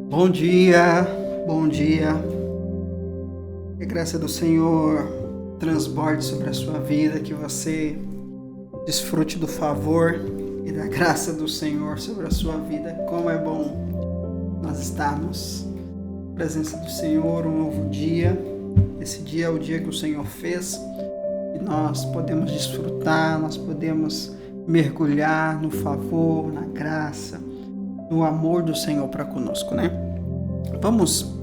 Bom dia, bom dia. Que a graça do Senhor transborde sobre a sua vida, que você desfrute do favor e da graça do Senhor sobre a sua vida. Como é bom nós estarmos na presença do Senhor, um novo dia. Esse dia é o dia que o Senhor fez e nós podemos desfrutar, nós podemos mergulhar no favor, na graça, no amor do Senhor para conosco, né? Vamos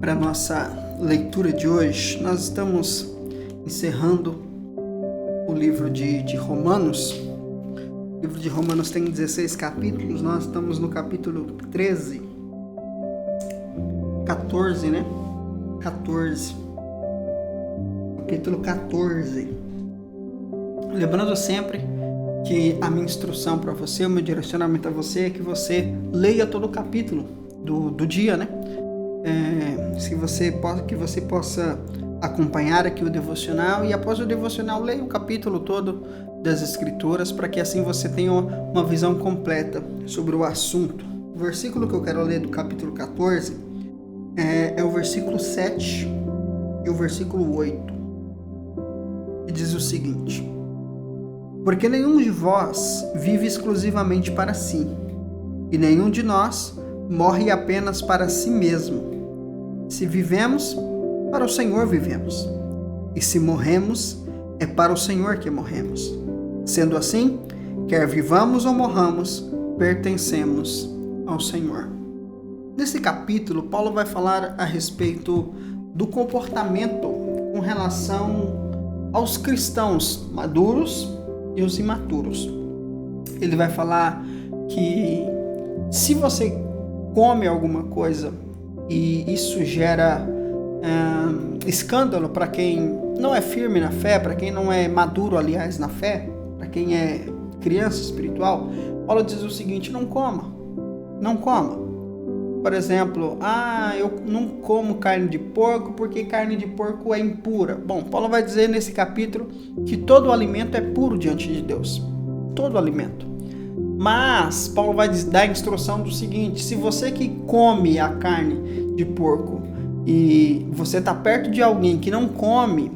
para a nossa leitura de hoje. Nós estamos encerrando o livro de Romanos. O livro de Romanos tem 16 capítulos, nós estamos no capítulo 14, né? 14. Capítulo 14. Lembrando sempre que a minha instrução para você, o meu direcionamento a você é que você leia todo o capítulo do dia, né? Que você possa acompanhar aqui o devocional e após o devocional leia o capítulo todo das Escrituras para que assim você tenha uma visão completa sobre o assunto. O versículo que eu quero ler do capítulo 14 é o versículo 7 e o versículo 8, que diz o seguinte: porque nenhum de vós vive exclusivamente para si, e nenhum de nós morre apenas para si mesmo. Se vivemos, para o Senhor vivemos, e se morremos, é para o Senhor que morremos. Sendo assim, quer vivamos ou morramos, pertencemos ao Senhor. Nesse capítulo, Paulo vai falar a respeito do comportamento com relação aos cristãos maduros e os imaturos. Ele vai falar que se você come alguma coisa e isso gera escândalo para quem não é firme na fé, para quem não é maduro, aliás, na fé, para quem é criança espiritual, Paulo diz o seguinte: não coma. Por exemplo, eu não como carne de porco porque carne de porco é impura. Bom, Paulo vai dizer nesse capítulo que todo alimento é puro diante de Deus. Todo alimento. Mas Paulo vai dar a instrução do seguinte: se você que come a carne de porco e você está perto de alguém que não come,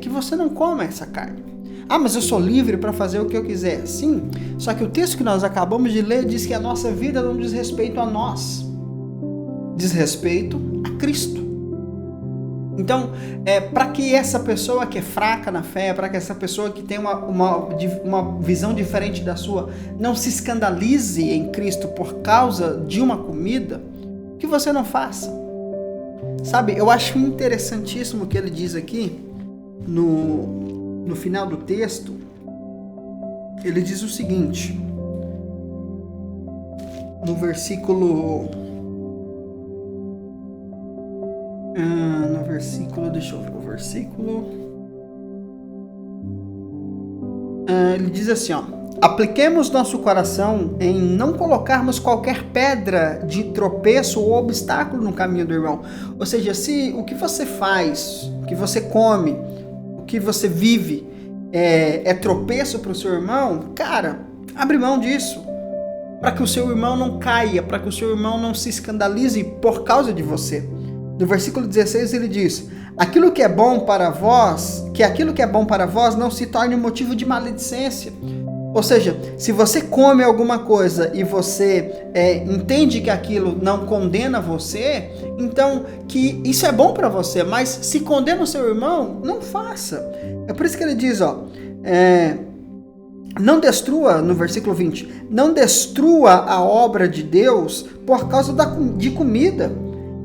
que você não coma essa carne. Mas eu sou livre para fazer o que eu quiser. Sim, só que o texto que nós acabamos de ler diz que a nossa vida não diz respeito a nós, diz respeito a Cristo. Então, para que essa pessoa que é fraca na fé, para que essa pessoa que tem uma visão diferente da sua, não se escandalize em Cristo por causa de uma comida, que você não faça. Sabe, eu acho interessantíssimo o que ele diz aqui, no final do texto. Ele diz o seguinte, no versículo... deixa eu ver o versículo. Ele diz assim, apliquemos nosso coração em não colocarmos qualquer pedra de tropeço ou obstáculo no caminho do irmão. Ou seja, se o que você faz, o que você come, o que você vive é tropeço para o seu irmão, cara, abre mão disso, para que o seu irmão não caia, para que o seu irmão não se escandalize por causa de você. No versículo 16 ele diz: aquilo que é bom para vós não se torne motivo de maledicência. Ou seja, se você come alguma coisa e você entende que aquilo não condena você, então que isso é bom para você, mas se condena o seu irmão, não faça. É por isso que ele diz, Não destrua, no versículo 20, não destrua a obra de Deus por causa de comida.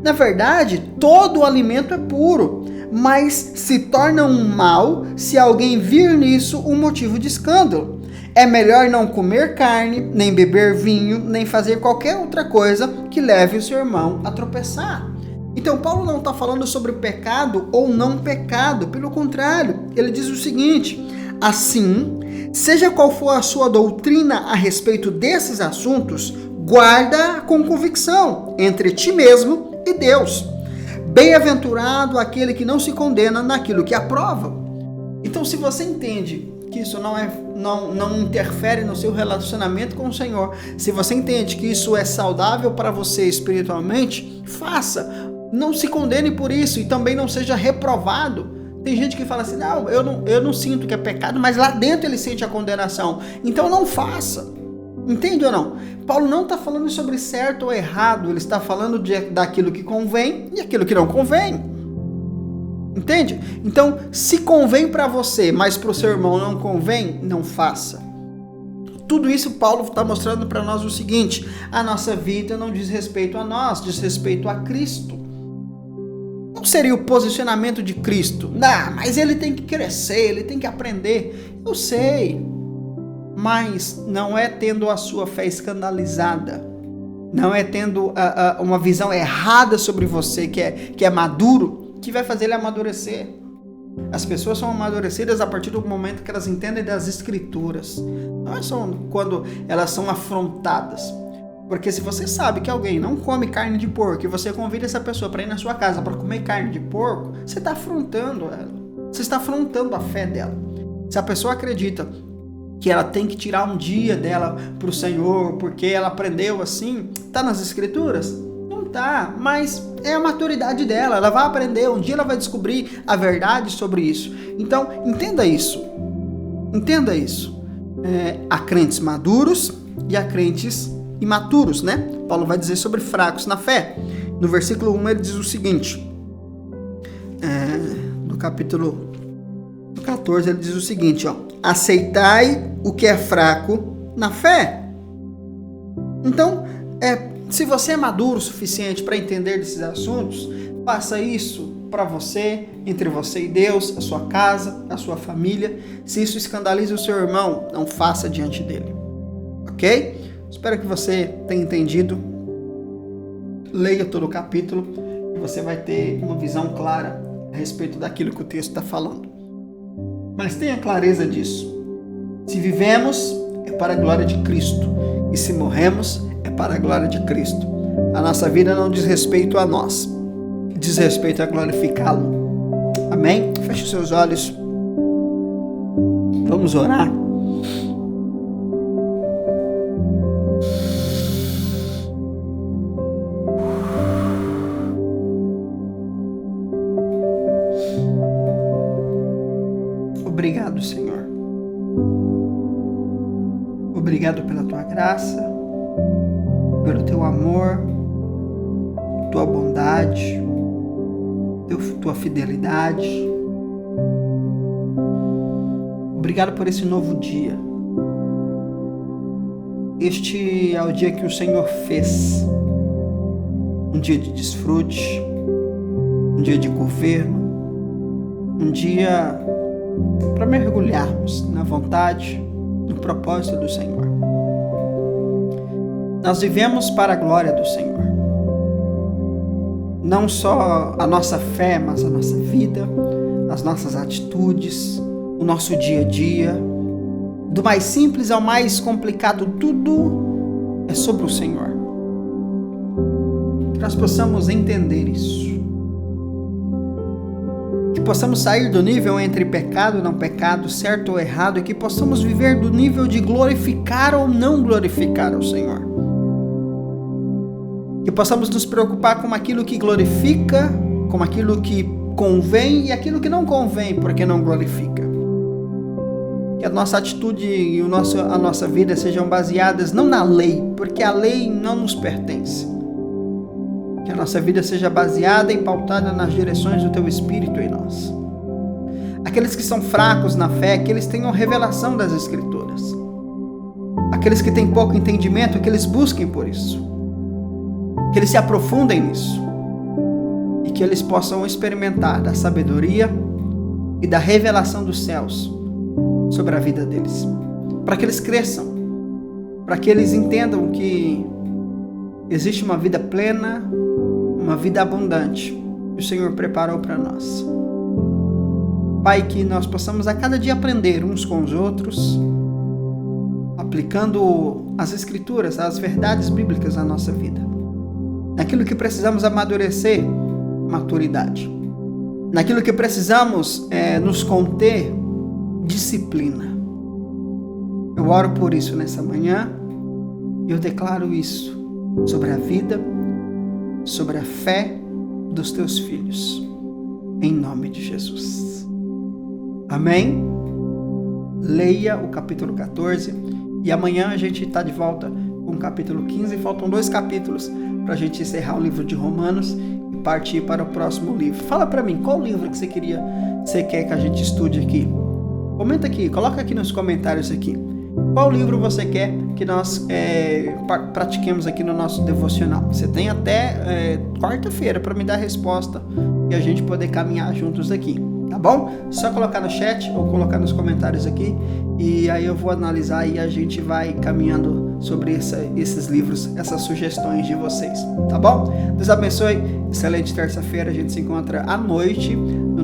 Na verdade, todo o alimento é puro, mas se torna um mal se alguém vir nisso um motivo de escândalo. É melhor não comer carne, nem beber vinho, nem fazer qualquer outra coisa que leve o seu irmão a tropeçar. Então, Paulo não está falando sobre pecado ou não pecado, pelo contrário, ele diz o seguinte: assim, seja qual for a sua doutrina a respeito desses assuntos, guarda com convicção entre ti mesmo e Deus. Bem-aventurado aquele que não se condena naquilo que aprova. Então, se você entende que isso não interfere no seu relacionamento com o Senhor, se você entende que isso é saudável para você espiritualmente, faça. Não se condene por isso e também não seja reprovado. Tem gente que fala assim, não, eu não sinto que é pecado, mas lá dentro ele sente a condenação. Então não faça. Entende ou não? Paulo não está falando sobre certo ou errado, ele está falando daquilo que convém e aquilo que não convém. Entende? Então, se convém para você, mas para o seu irmão não convém, não faça. Tudo isso Paulo está mostrando para nós o seguinte: a nossa vida não diz respeito a nós, diz respeito a Cristo. Não seria o posicionamento de Cristo? Não, mas ele tem que crescer, ele tem que aprender. Eu sei, mas não é tendo a sua fé escandalizada, não é tendo uma visão errada sobre você que é maduro, que vai fazer ele amadurecer. As pessoas são amadurecidas a partir do momento que elas entendem das Escrituras. Não é só quando elas são afrontadas. Porque se você sabe que alguém não come carne de porco e você convida essa pessoa para ir na sua casa para comer carne de porco, você está afrontando ela. Você está afrontando a fé dela. Se a pessoa acredita que ela tem que tirar um dia dela para o Senhor porque ela aprendeu assim, está nas Escrituras? Não está, mas é a maturidade dela. Ela vai aprender, um dia ela vai descobrir a verdade sobre isso. Então, entenda isso. Entenda isso. Há crentes maduros e há crentes imaturos, né? Paulo vai dizer sobre fracos na fé. No versículo 1 ele diz o seguinte, no capítulo 14 ele diz o seguinte, aceitai o que é fraco na fé. Então, se você é maduro o suficiente para entender desses assuntos, faça isso para você, entre você e Deus, a sua casa, a sua família. Se isso escandaliza o seu irmão, não faça diante dele. Ok? Espero que você tenha entendido. Leia todo o capítulo e você vai ter uma visão clara a respeito daquilo que o texto está falando. Mas tenha clareza disso. Se vivemos, é para a glória de Cristo. E se morremos, é para a glória de Cristo. A nossa vida não diz respeito a nós, diz respeito a glorificá-lo. Amém? Feche os seus olhos. Vamos orar. Obrigado, Senhor. Obrigado pela tua graça, pelo teu amor, tua bondade, tua fidelidade. Obrigado por esse novo dia. Este é o dia que o Senhor fez. Um dia de desfrute, um dia de governo, um dia para mergulharmos na vontade, no propósito do Senhor. Nós vivemos para a glória do Senhor. Não só a nossa fé, mas a nossa vida, as nossas atitudes, o nosso dia a dia, do mais simples ao mais complicado, tudo é sobre o Senhor. Que nós possamos entender isso. Que possamos sair do nível entre pecado e não pecado, certo ou errado, e que possamos viver do nível de glorificar ou não glorificar o Senhor. Que possamos nos preocupar com aquilo que glorifica, com aquilo que convém e aquilo que não convém, porque não glorifica. Que a nossa atitude e a nossa vida sejam baseadas não na lei, porque a lei não nos pertence. Que a nossa vida seja baseada e pautada nas direções do Teu Espírito em nós. Aqueles que são fracos na fé, que eles tenham revelação das Escrituras. Aqueles que têm pouco entendimento, que eles busquem por isso. Que eles se aprofundem nisso. E que eles possam experimentar da sabedoria e da revelação dos céus sobre a vida deles. Para que eles cresçam. Para que eles entendam que existe uma vida plena, uma vida abundante que o Senhor preparou para nós. Pai, que nós possamos a cada dia aprender uns com os outros, aplicando as Escrituras, as verdades bíblicas na nossa vida. Naquilo que precisamos amadurecer, maturidade. Naquilo que precisamos nos conter, disciplina. Eu oro por isso nessa manhã e eu declaro isso sobre a vida, sobre a fé dos teus filhos. Em nome de Jesus. Amém? Leia o capítulo 14 e amanhã a gente está de volta com o capítulo 15. Faltam 2 capítulos para a gente encerrar o livro de Romanos e partir para o próximo livro. Fala para mim, qual livro que você quer que a gente estude aqui? Comenta aqui, coloca aqui nos comentários aqui. Qual livro você quer que nós pratiquemos aqui no nosso devocional? Você tem até quarta-feira para me dar a resposta e a gente poder caminhar juntos aqui, tá bom? Só colocar no chat ou colocar nos comentários aqui e aí eu vou analisar e a gente vai caminhando sobre esses livros, essas sugestões de vocês, tá bom? Deus abençoe, excelente terça-feira, a gente se encontra à noite na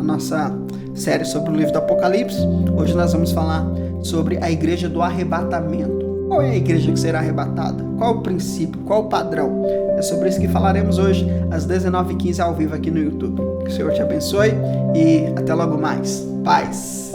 nossa série sobre o livro do Apocalipse. Hoje nós vamos falar sobre a igreja do arrebatamento. Qual é a igreja que será arrebatada? Qual o princípio? Qual o padrão? É sobre isso que falaremos hoje, às 19h15, ao vivo aqui no YouTube. Que o Senhor te abençoe e até logo mais. Paz!